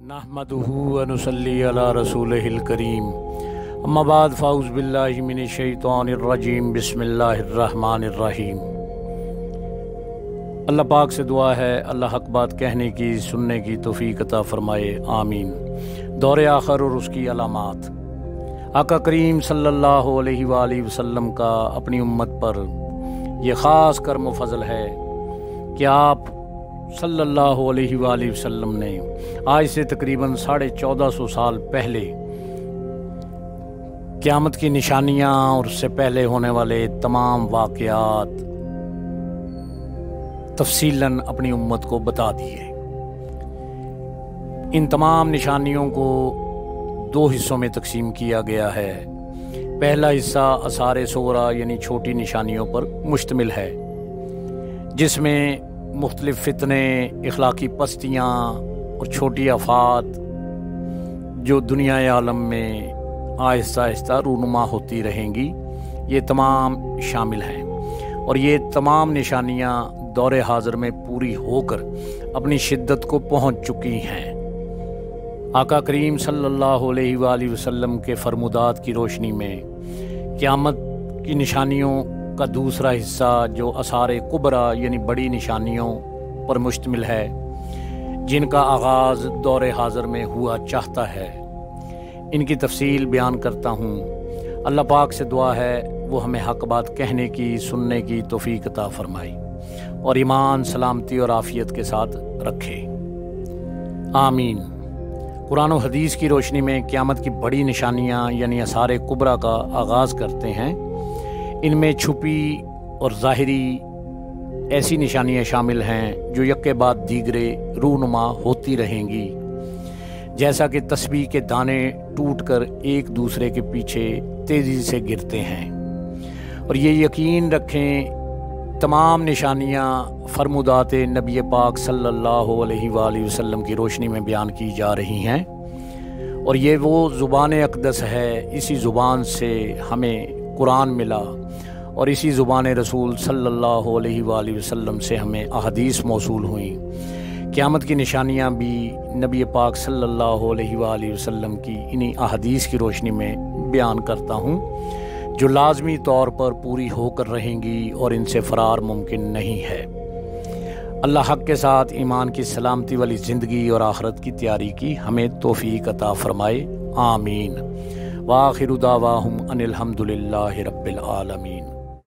नहमदुहु व नुसल्ली अला रसूलिहिल करीम अम्मा बाद फ़ाउज़ बिल्लाहि मिनश शैतानिर रजीम बिस्मिल्लाहिर रहमानिर रहीम। अल्लाह पाक से दुआ है अल्लाह हक बात कहने की सुनने की तौफीक अता फरमाए, आमीन। दौरे आखिर और उसकी अलामात। आका करीम सल्लल्लाहु अलैहि वसल्लम का अपनी उम्मत पर यह ख़ास कर्म व फ़ज़ल है कि आप सल्लल्लाहु अलैहि वसल्लम ने आज से तकरीबन 1450 साल पहले क़यामत की निशानियाँ और उससे पहले होने वाले तमाम वाक़यात तफसीलन अपनी उम्मत को बता दिए। इन तमाम निशानियों को दो हिस्सों में तकसीम किया गया है। पहला हिस्सा आसार सोगरा यानी छोटी निशानियों पर मुश्तमिल है, जिसमें मुख्तलिफ फितने, इखलाकी पस्तियाँ और छोटी आफात जो दुनिया आलम में आहिस्ता आहिस्ता रूनुमा होती रहेंगी, ये तमाम शामिल हैं। और ये तमाम निशानियाँ दौरे हाज़िर में पूरी होकर अपनी शिद्दत को पहुँच चुकी हैं। आका करीम सल्लल्लाहु अलैहि वसल्लम के फरमुदात की रोशनी में क़यामत की निशानियों का दूसरा हिस्सा जो आसार कुबरा यानी बड़ी निशानियों पर मुश्तमिल है, जिनका आगाज़ दौरे हाज़िर में हुआ चाहता है, इनकी तफसील बयान करता हूँ। अल्लाह पाक से दुआ है वो हमें हक बात कहने की सुनने की तौफीक अता फरमाई और ईमान, सलामती और आफ़ियत के साथ रखे, आमीन। कुरान और हदीस की रोशनी में क़यामत की बड़ी निशानियाँ यानी आसार कुबरा का आगाज़ करते हैं। इनमें छुपी और ज़ाहिरी ऐसी निशानियाँ शामिल हैं जो यक्के बाद दीगरे रूनुमा होती रहेंगी, जैसा कि तस्बीह के दाने टूटकर एक दूसरे के पीछे तेज़ी से गिरते हैं। और ये यकीन रखें तमाम निशानियाँ फरमुदात नबी पाक सल्लल्लाहु अलैहि वसल्लम की रोशनी में बयान की जा रही हैं। और ये वो ज़ुबान अक़दस है, इसी ज़ुबान से हमें कुरान मिला और इसी ज़ुबान रसूल सल्लल्लाहु अलैहि वसल्लम से हमें अहदीस मौसूल हुई। क़यामत की निशानियाँ भी नबी पाक सल्लल्लाहु अलैहि वसल्लम की इन्हीं अहदीस की रोशनी में बयान करता हूँ, जो लाजमी तौर पर पूरी होकर रहेंगी और इनसे फ़रार मुमकिन नहीं है। अल्लाह हक़ के साथ ईमान की सलामती वाली ज़िंदगी और आखिरत की तैयारी की हमें तौफ़ीक अता फ़रमाए, आमीन। व आखिरु दावाहुम अनिल हम्दुलिल्लाहि रब्बिल आलमीन।